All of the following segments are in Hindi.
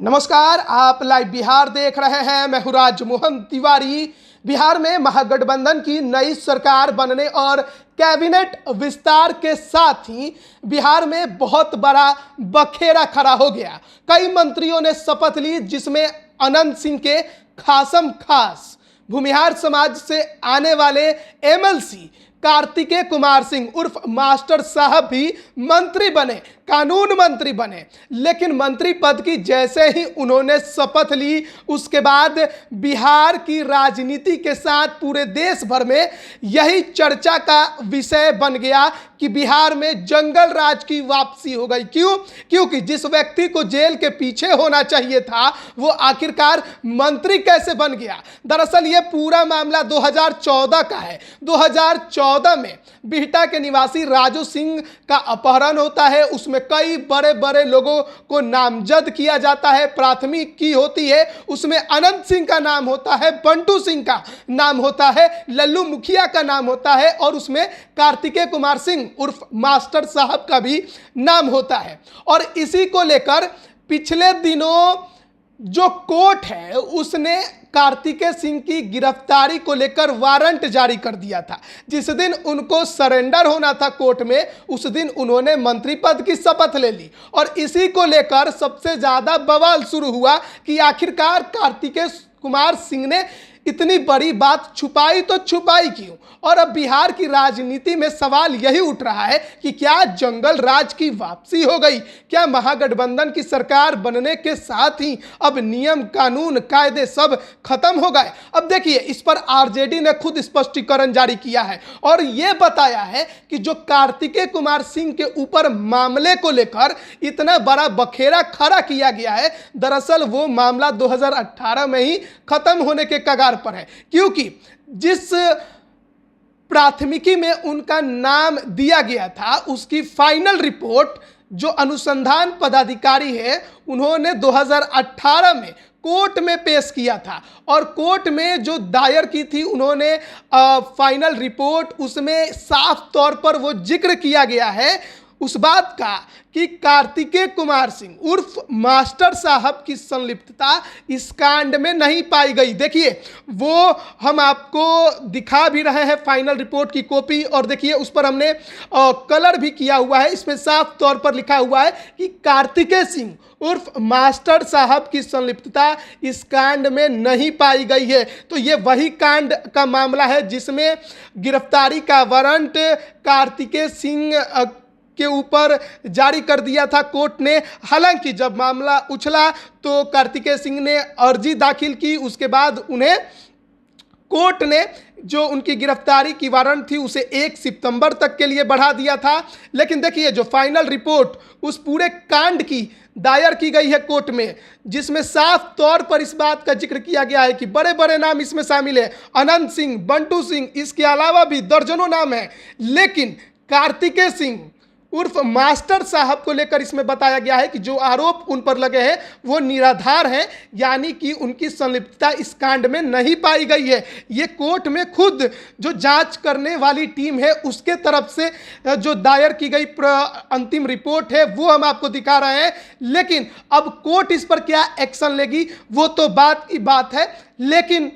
नमस्कार, आप लाइव बिहार देख रहे हैं। मैं हूं राजमोहन तिवारी। बिहार में महागठबंधन की नई सरकार बनने और कैबिनेट विस्तार के साथ ही बिहार में बहुत बड़ा बखेड़ा खड़ा हो गया। कई मंत्रियों ने शपथ ली, जिसमें अनंत सिंह के खासम खास भूमिहार समाज से आने वाले एमएलसी कार्तिकेय कुमार सिंह उर्फ मास्टर साहब भी मंत्री बने, कानून मंत्री बने। लेकिन मंत्री पद की जैसे ही उन्होंने शपथ ली, उसके बाद बिहार की राजनीति के साथ पूरे देश भर में यही चर्चा का विषय बन गया कि बिहार में जंगल राज की वापसी हो गई। क्यों? क्योंकि जिस व्यक्ति को जेल के पीछे होना चाहिए था, वो आखिरकार मंत्री कैसे बन गया। दरअसल ये पूरा मामला 2014 का है। 2014 में बिहटा के निवासी राजू सिंह का अपहरण होता है। उसमें कई बड़े बड़े लोगों को नामजद किया जाता है। प्राथमिकी होती है, उसमें अनंत सिंह का नाम होता है, बंटू सिंह का नाम होता है, लल्लू मुखिया का नाम होता है और उसमें कार्तिकेय कुमार सिंह उर्फ मास्टर साहब का भी नाम होता है। और इसी को लेकर पिछले दिनों जो कोर्ट है, उसने कार्तिकेय सिंह की गिरफ्तारी को लेकर वारंट जारी कर दिया था। जिस दिन उनको सरेंडर होना था कोर्ट में, उस दिन उन्होंने मंत्री पद की शपथ ले ली। और इसी को लेकर सबसे ज्यादा बवाल शुरू हुआ कि आखिरकार कार्तिकेय कुमार सिंह ने इतनी बड़ी बात छुपाई तो छुपाई क्यों। और अब बिहार की राजनीति में सवाल यही उठ रहा है कि क्या जंगल राज की वापसी हो गई? क्या महागठबंधन की सरकार बनने के साथ ही अब नियम कानून कायदे सब खत्म हो गए? अब देखिए, इस पर आरजेडी ने खुद स्पष्टीकरण जारी किया है और यह बताया है कि जो कार्तिकेय कुमार सिंह के ऊपर मामले को लेकर इतना बड़ा बखेड़ा खड़ा किया गया है, दरअसल वो मामला 2018 में ही खत्म होने के कगार पर है। क्योंकि जिस प्राथमिकी में उनका नाम दिया गया था, उसकी फाइनल रिपोर्ट जो अनुसंधान पदाधिकारी है, उन्होंने 2018 में कोर्ट में पेश किया था। और कोर्ट में जो दायर की थी उन्होंने फाइनल रिपोर्ट, उसमें साफ तौर पर वो जिक्र किया गया है उस बात का कि कार्तिकेय कुमार सिंह उर्फ मास्टर साहब की संलिप्तता इस कांड में नहीं पाई गई। देखिए, वो हम आपको दिखा भी रहे हैं फाइनल रिपोर्ट की कॉपी, और देखिए उस पर हमने कलर भी किया हुआ है। इसमें साफ तौर पर लिखा हुआ है कि कार्तिकेय सिंह उर्फ मास्टर साहब की संलिप्तता इस कांड में नहीं पाई गई है। तो ये वही कांड का मामला है जिसमें गिरफ्तारी का वारंट कार्तिकेय सिंह के ऊपर जारी कर दिया था कोर्ट ने। हालांकि जब मामला उछला तो कार्तिकेय सिंह ने अर्जी दाखिल की, उसके बाद उन्हें कोर्ट ने जो उनकी गिरफ्तारी की वारंट थी उसे 1 सितंबर तक के लिए बढ़ा दिया था। लेकिन देखिए, जो फाइनल रिपोर्ट उस पूरे कांड की दायर की गई है कोर्ट में, जिसमें साफ तौर पर इस बात का जिक्र किया गया है कि बड़े बड़े नाम इसमें शामिल है, अनंत सिंह, बंटू सिंह, इसके अलावा भी दर्जनों नाम है। लेकिन कार्तिकेय सिंह उर्फ मास्टर साहब को लेकर इसमें बताया गया है कि जो आरोप उन पर लगे हैं वो निराधार हैं, यानी कि उनकी संलिप्तता इस कांड में नहीं पाई गई है। ये कोर्ट में खुद जो जांच करने वाली टीम है उसके तरफ से जो दायर की गई अंतिम रिपोर्ट है वो हम आपको दिखा रहे हैं। लेकिन अब कोर्ट इस पर क्या एक्शन लेगी वो तो बात की बात है। लेकिन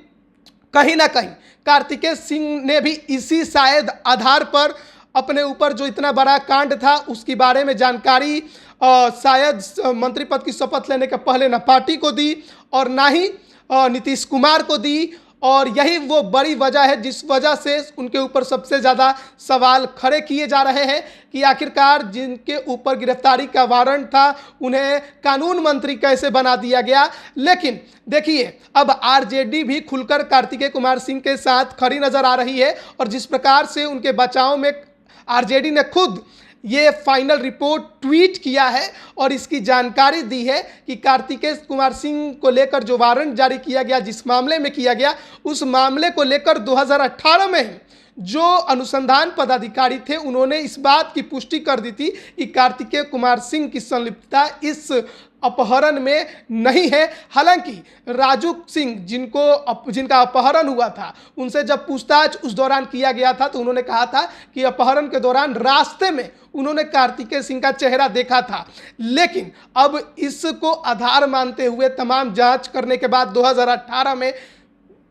कहीं ना कहीं कार्तिकेय सिंह ने भी इसी शायद आधार पर अपने ऊपर जो इतना बड़ा कांड था उसके बारे में जानकारी शायद मंत्री पद की शपथ लेने के पहले न पार्टी को दी और ना ही नीतीश कुमार को दी। और यही वो बड़ी वजह है जिस वजह से उनके ऊपर सबसे ज़्यादा सवाल खड़े किए जा रहे हैं कि आखिरकार जिनके ऊपर गिरफ्तारी का वारंट था उन्हें कानून मंत्री कैसे बना दिया गया। लेकिन देखिए, अब आरजेडी भी खुलकर कार्तिकेय कुमार सिंह के साथ खड़ी नजर आ रही है। और जिस प्रकार से उनके बचाव में आरजेडी ने खुद ये फाइनल रिपोर्ट ट्वीट किया है और इसकी जानकारी दी है कि कार्तिकेय कुमार सिंह को लेकर जो वारंट जारी किया गया, जिस मामले में किया गया, उस मामले को लेकर 2018 में जो अनुसंधान पदाधिकारी थे उन्होंने इस बात की पुष्टि कर दी थी कि कार्तिकेय कुमार सिंह की संलिप्तता इस अपहरण में नहीं है। हालांकि राजू सिंह जिनका अपहरण हुआ था, उनसे जब पूछताछ उस दौरान किया गया था तो उन्होंने कहा था कि अपहरण के दौरान रास्ते में उन्होंने कार्तिकेय सिंह का चेहरा देखा था। लेकिन अब इसको आधार मानते हुए तमाम जांच करने के बाद 2018 में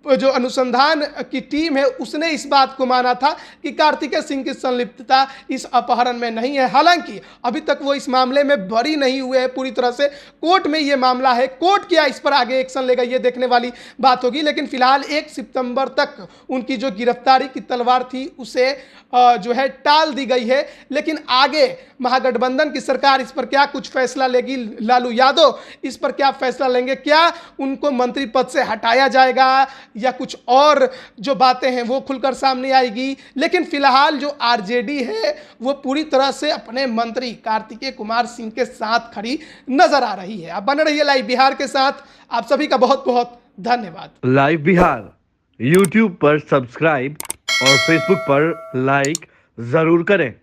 जो अनुसंधान की टीम है उसने इस बात को माना था कि कार्तिकेय सिंह की संलिप्तता इस अपहरण में नहीं है। हालांकि अभी तक वो इस मामले में बरी नहीं हुए हैं पूरी तरह से। कोर्ट में ये मामला है, कोर्ट क्या इस पर आगे एक्शन लेगा ये देखने वाली बात होगी। लेकिन फिलहाल 1 सितंबर तक उनकी जो गिरफ्तारी की तलवार थी उसे जो है टाल दी गई है। लेकिन आगे महागठबंधन की सरकार इस पर क्या कुछ फैसला लेगी, लालू यादव इस पर क्या फैसला लेंगे, क्या उनको मंत्री पद से हटाया जाएगा या कुछ और जो बातें हैं वो खुलकर सामने आएगी। लेकिन फिलहाल जो आरजेडी है वो पूरी तरह से अपने मंत्री कार्तिकेय कुमार सिंह के साथ खड़ी नजर आ रही है। आप बने रहिए लाइव बिहार के साथ। आप सभी का बहुत बहुत धन्यवाद। लाइव बिहार यूट्यूब पर सब्सक्राइब और फेसबुक पर लाइक जरूर करें।